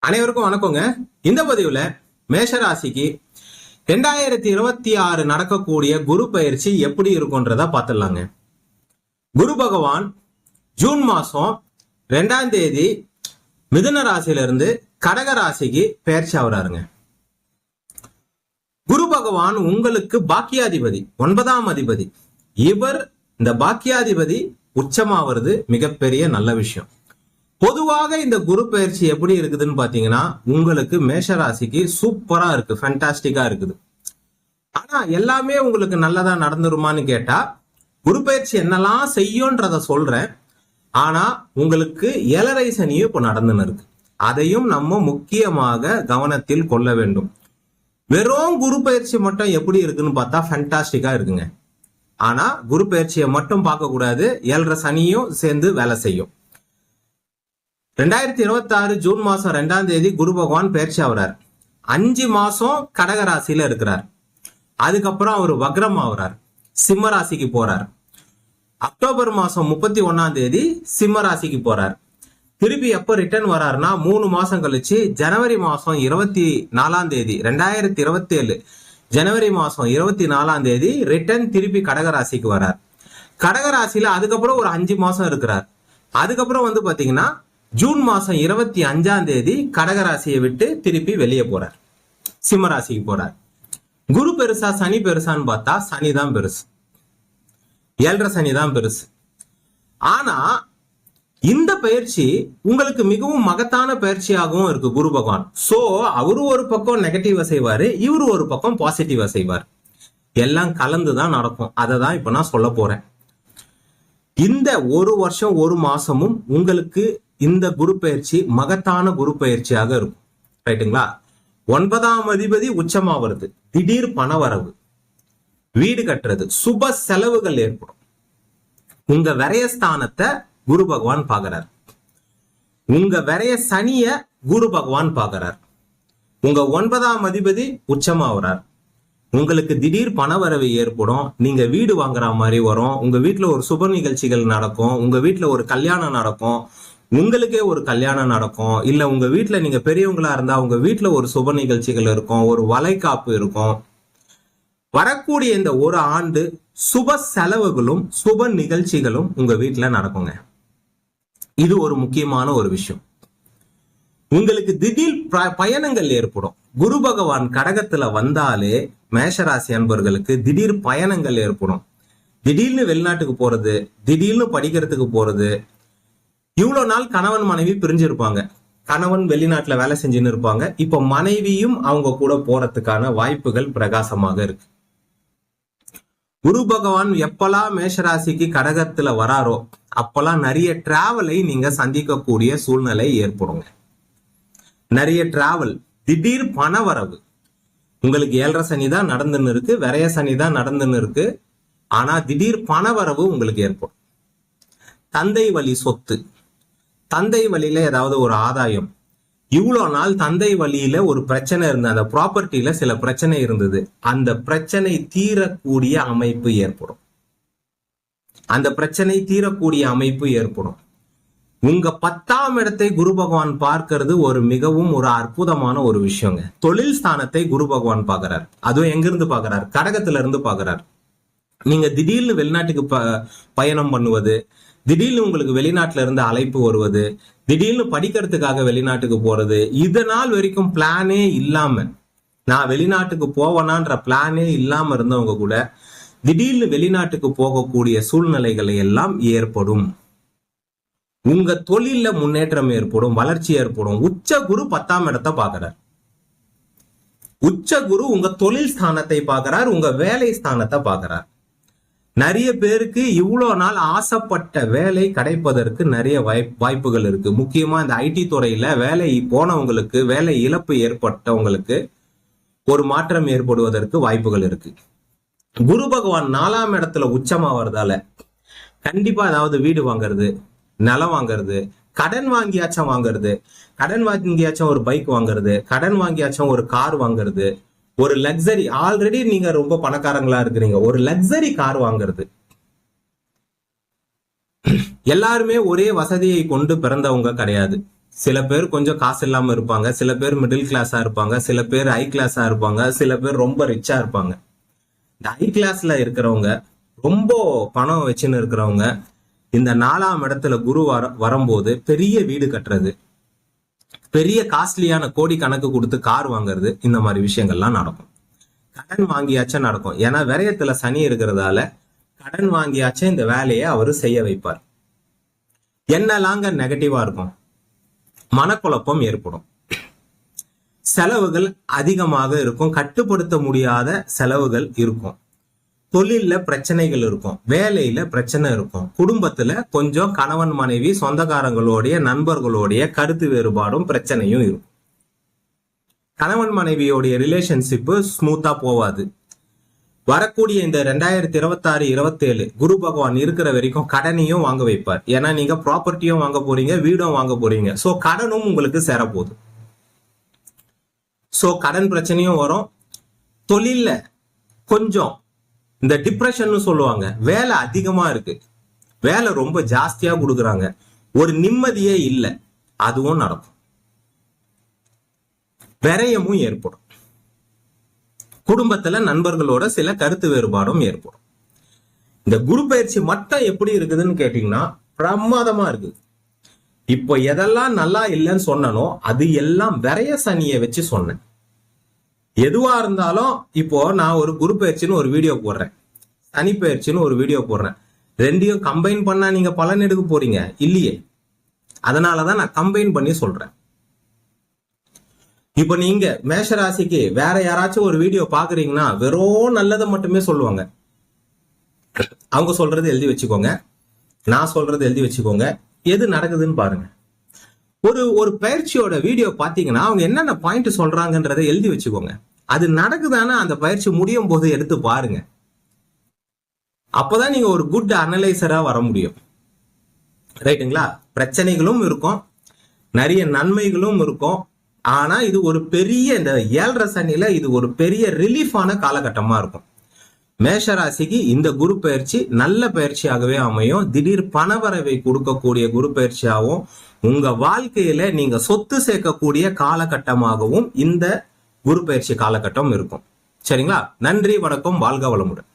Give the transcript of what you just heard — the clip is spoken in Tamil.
அனைவருக்கும் வணக்கங்க. இந்த பதிவுல மேஷராசிக்கு 2026 நடக்கக்கூடிய குரு பயிற்சி எப்படி இருக்கும்ன்றத பார்த்துடலாங்க. குரு பகவான் ஜூன் மாசம் 2ஆம் தேதி மிதுன ராசியிலிருந்து கடக ராசிக்கு பயிற்சி ஆகுறாருங்க. குரு பகவான் உங்களுக்கு பாக்கியாதிபதி, 9ஆம் அதிபதி. இவர் இந்த பாக்கியாதிபதி உச்சமாவது மிகப்பெரிய நல்ல விஷயம். பொதுவாக இந்த குரு பயிற்சி எப்படி இருக்குதுன்னு பாத்தீங்கன்னா, உங்களுக்கு மேஷராசிக்கு சூப்பரா இருக்கு, ஃபேண்டாஸ்டிக்கா இருக்குது. ஆனா எல்லாமே உங்களுக்கு நல்லதா நடந்துருமான்னு கேட்டா, குரு பயிற்சி என்னெல்லாம் செய்யும்ன்றத சொல்றேன். ஆனா உங்களுக்கு 7.5 சனியும் இப்ப நடந்துன்னு இருக்கு. அதையும் நம்ம முக்கியமாக கவனத்தில் கொள்ள வேண்டும். வெறும் குரு பயிற்சி மட்டும் எப்படி இருக்குன்னு பார்த்தா ஃபேண்டாஸ்டிக்கா இருக்குங்க. ஆனா குரு பயிற்சியை மட்டும் பார்க்க கூடாது, 7.5 சனியும் சேர்ந்து வேலை செய்யும். 2026 ஜூன் மாசம் 2ஆம் தேதி குரு பகவான் பயிற்சி ஆகுறார். 5 மாசம் கடக ராசியில இருக்கிறார். அதுக்கப்புறம் அவர் வக்ரம் ஆகுறார், சிம்ம ராசிக்கு போறார். அக்டோபர் மாசம் 31ஆம் தேதி சிம்ம ராசிக்கு போறார். திருப்பி எப்ப ரிட்டர்ன் வராருன்னா 3 மாசம் கழிச்சு ஜனவரி மாசம் 24ஆம் தேதி 2027 ஜனவரி மாசம் 24ஆம் தேதி ரிட்டர்ன் திருப்பி கடக ராசிக்கு வரார். கடக ராசியில அதுக்கப்புறம் ஒரு 5 மாசம் இருக்கிறார். அதுக்கப்புறம் பாத்தீங்கன்னா ஜூன் மாசம் 25ஆம் தேதி கடகராசியை விட்டு திருப்பி வெளியே போறார், சிம்ம ராசிக்கு போறார். குரு பெருசா சனி பெருசான்னு பார்த்தா சனி தான் பெருசு, 7.5 சனி தான் பெருசு. ஆனா இந்த பயிற்சி உங்களுக்கு மிகவும் மகத்தான பயிற்சியாகவும் இருக்கு குரு பகவான். சோ அவரு ஒரு பக்கம் நெகட்டிவா செய்வாரு, இவரு ஒரு பக்கம் பாசிட்டிவா செய்வார். எல்லாம் கலந்துதான் நடக்கும். அதை தான் இப்ப நான் சொல்ல போறேன். இந்த ஒரு வருஷம் ஒரு மாசமும் உங்களுக்கு இந்த குரு பயிற்சி மகத்தான குரு பயிற்சியாக இருக்கும். ரைட்டுங்களா? 9ஆம் அதிபதி உச்சமா வருது, திடீர் பண வரவு, வீடு கட்டுறது, சுப செலவுகள் ஏற்படும். உங்க விரயஸ்தானத்தை குரு பகவான் பாக்குறார். உங்க விரய சனிய குரு பகவான் பாக்குறார். உங்க 9ஆம் அதிபதி உச்சமாகிறார். உங்களுக்கு திடீர் பணவரவு ஏற்படும். நீங்க வீடு வாங்குற மாதிரி வரும். உங்க வீட்டுல ஒரு சுப நிகழ்ச்சிகள் நடக்கும். உங்க வீட்டுல ஒரு கல்யாணம் நடக்கும். உங்களுக்கே ஒரு கல்யாணம் நடக்கும். இல்ல உங்க வீட்டுல நீங்க பெரியவங்களா இருந்தா உங்க வீட்டுல ஒரு சுப நிகழ்ச்சிகள் இருக்கும், ஒரு வளைகாப்பு இருக்கும். வரக்கூடிய இந்த ஒரு ஆண்டு சுப செலவுகளும் சுப நிகழ்ச்சிகளும் உங்க வீட்டுல நடக்குங்க. இது ஒரு முக்கியமான ஒரு விஷயம். உங்களுக்கு திடீர் பயணங்கள் ஏற்படும். குரு பகவான் கடகத்துல வந்தாலே மேஷராசி அன்பர்களுக்கு திடீர் பயணங்கள் ஏற்படும். திடீர்னு வெளிநாட்டுக்கு போறது, திடீர்னு படிக்கிறதுக்கு போறது. இவ்வளவு நாள் கணவன் மனைவி பிரிஞ்சிருப்பாங்க. கணவன் வெளிநாட்டுல வேலை செஞ்சுன்னு இருப்பாங்க. இப்ப மனைவியும் அவங்க கூட போறதுக்கான வாய்ப்புகள் பிரகாசமாக இருக்கு. குரு பகவான் எப்பெல்லாம் மேஷராசிக்கு கடகத்துல வராரோ அப்பெல்லாம் நிறைய டிராவலை நீங்க சந்திக்கக்கூடிய சூழ்நிலை ஏற்படுங்க. நிறைய டிராவல், திடீர் பண வரவு. உங்களுக்கு 7.5 சனி தான் நடந்துன்னு இருக்கு, விரய சனி தான் நடந்துன்னு இருக்கு. ஆனா திடீர் பண வரவு உங்களுக்கு ஏற்படும். தந்தை வழி சொத்து, தந்தை வழியில ஏதாவது ஒரு ஆதாயம். இவ்வளவு நாள் தந்தை வழியில ஒரு பிரச்சனை இருந்தது, அந்த ப்ராப்பர்ட்டியில சில பிரச்சனை இருந்தது. அந்த பிரச்சனை தீரக்கூடிய அமைப்பு ஏற்படும். அந்த பிரச்சனை தீரக்கூடிய அமைப்பு ஏற்படும். உங்க 10ஆம் இடத்தை குரு பகவான் பார்க்கிறது ஒரு மிகவும் ஒரு அற்புதமான ஒரு விஷயங்க. தொழில் ஸ்தானத்தை குரு பகவான் பாக்குறார். அதுவும் எங்க இருந்து பாக்குறார்? கடகத்துல இருந்து பாக்குறார். நீங்க திடீர்னு வெளிநாட்டுக்கு பயணம் பண்ணுவது, திடீர்னு உங்களுக்கு வெளிநாட்டுல இருந்து அழைப்பு வருவது, திடீர்னு படிக்கிறதுக்காக வெளிநாட்டுக்கு போறது, இதனால் வரைக்கும் பிளானே இல்லாம, நான் வெளிநாட்டுக்கு போவேனான்ற பிளானே இல்லாம இருந்தவங்க கூட திடீர்னு வெளிநாட்டுக்கு போகக்கூடிய சூழ்நிலைகளை எல்லாம் ஏற்படும். உங்க தொழில முன்னேற்றம் ஏற்படும், வளர்ச்சி ஏற்படும். உச்ச குரு 10ஆம் இடத்தை பாக்குறார். உச்ச குரு உங்க தொழில் ஸ்தானத்தை பாக்குறார், உங்க வேலை ஸ்தானத்தை பாக்குறார். நிறைய பேருக்கு இவ்வளவு நாள் ஆசைப்பட்ட வேலை கிடைப்பதற்கு நிறைய வாய்ப்புகள் இருக்கு. முக்கியமா இந்த ஐடி துறையில வேலை போனவங்களுக்கு, வேலை இழப்பு ஏற்பட்டவங்களுக்கு ஒரு மாற்றம் ஏற்படுவதற்கு வாய்ப்புகள் இருக்கு. குரு பகவான் 4ஆம் இடத்துல உச்சமாவதால கண்டிப்பா ஏதாவது வீடு வாங்குறது, நிலம் வாங்குறது, கடன் வாங்கியாச்சும் வாங்குறது, கடன் வாங்கியாச்சும் ஒரு பைக் வாங்குறது, கடன் வாங்கியாச்சும் ஒரு கார் வாங்குறது, ஒரு லக்ஸரி, ஆல்ரெடி நீங்க ரொம்ப பணக்காரங்களா இருக்கிறீங்க, ஒரு லக்ஸரி கார் வாங்குறது. எல்லாருமே ஒரே வசதியை கொண்டு பிறந்தவங்க கிடையாது. சில பேர் கொஞ்சம் காசு இல்லாம இருப்பாங்க, சில பேர் மிடில் கிளாஸா இருப்பாங்க, சில பேர் ஹை கிளாஸா இருப்பாங்க, சில பேர் ரொம்ப ரிச்சா இருப்பாங்க. இந்த ஹை கிளாஸ்ல இருக்கிறவங்க, ரொம்ப பணம் வச்சுன்னு இருக்கிறவங்க, இந்த 4ஆம் இடத்துல குரு வரும்போது பெரிய வீடு கட்டுறது, பெரிய காஸ்ட்லியான கோடி கணக்கு கொடுத்து கார் வாங்குறது, இந்த மாதிரி விஷயங்கள்லாம் நடக்கும். கடன் வாங்கியாச்சும் நடக்கும். ஏன்னா விரயத்துல சனி இருக்கிறதால கடன் வாங்கியாச்சும் இந்த வேலையை அவரு செய்ய வைப்பார். என்னலாங்க நெகட்டிவா இருக்கும்? மனக்குழப்பம் ஏற்படும், செலவுகள் அதிகமாக இருக்கும், கட்டுப்படுத்த முடியாத செலவுகள் இருக்கும், தொழில்ல பிரச்சனைகள் இருக்கும், வேலையில பிரச்சனை இருக்கும், குடும்பத்துல கொஞ்சம் கணவன் மனைவி சொந்தக்காரங்களுடைய நண்பர்களுடைய கருத்து வேறுபாடும் பிரச்சனையும் இருக்கும். கணவன் மனைவியோடைய ரிலேஷன்ஷிப் ஸ்மூத்தா போவாது. வரக்கூடிய இந்த 2026-27 குரு பகவான் இருக்கிற வரைக்கும் கடனையும் வாங்க வைப்பார். ஏன்னா நீங்க ப்ராப்பர்ட்டியும் வாங்க போறீங்க, வீடும் வாங்க போறீங்க. சோ கடனும் உங்களுக்கு சேரப்போகுது. சோ கடன் பிரச்சனையும் வரும். தொழில்ல கொஞ்சம் இந்த டிப்ரெஷன் சொல்லுவாங்க, வேலை அதிகமா இருக்கு, வேலை ரொம்ப ஜாஸ்தியா கொடுக்குறாங்க, ஒரு நிம்மதியே இல்லை, அதுவும் நடக்கும். விரயமும் ஏற்படும். குடும்பத்துல நண்பர்களோட சில கருத்து வேறுபாடும் ஏற்படும். இந்த குரு பயிற்சி மட்டும் எப்படி இருக்குதுன்னு கேட்டீங்கன்னா பிரமாதமா இருக்குது. இப்போ எதெல்லாம் நல்லா இல்லைன்னு சொன்னனோ அது எல்லாம் விரய சனியை வச்சு சொன்னேன். எதுவா இருந்தாலும் இப்போ நான் ஒரு குரு பயிற்சின்னு ஒரு வீடியோ போடுறேன், சனி பயிற்சின்னு ஒரு வீடியோ போடுறேன். ரெண்டையும் கம்பைன் பண்ணா நீங்க பலன் எடுக்க போறீங்க இல்லையே. அதனாலதான் நான் கம்பைன் பண்ணி சொல்றேன். இப்ப நீங்க மேஷராசிக்கு வேற யாராச்சும் ஒரு வீடியோ பாக்குறீங்கன்னா வெறும் நல்லதை மட்டுமே சொல்லுவாங்க. அவங்க சொல்றது எழுதி வச்சுக்கோங்க, நான் சொல்றது எழுதி வச்சுக்கோங்க, எது நடக்குதுன்னு பாருங்க. ஒரு பயிற்சியோட வீடியோ பாத்தீங்கன்னா அவங்க என்னென்ன பாயிண்ட் சொல்றாங்கன்றதை எழுதி வச்சுக்கோங்க. அது நடக்குதானா அந்த பயிற்சி முடியும் போது எடுத்து பாருங்க. அப்பதான் நீங்க ஒரு குட் அனலைசரா வர முடியும். ரைட்டுங்களா? பிரச்சனைகளும் இருக்கும், நிறைய நன்மைகளும் இருக்கும். ஆனா இது ஒரு பெரிய, இந்த 7.5 சனியில இது ஒரு பெரிய ரிலீஃபான காலகட்டமா இருக்கும். மேஷராசிக்கு இந்த குரு பயிற்சி நல்ல பயிற்சியாகவே அமையும். திடீர் பணவரவை கொடுக்கக்கூடிய குரு பயிற்சியாகவும் உங்க வாழ்க்கையில நீங்க சொத்து சேர்க்கக்கூடிய காலகட்டமாகவும் இந்த குரு பயிற்சி காலகட்டம் இருக்கும். சரிங்களா? நன்றி, வணக்கம், வாழ்க வளமுடன்.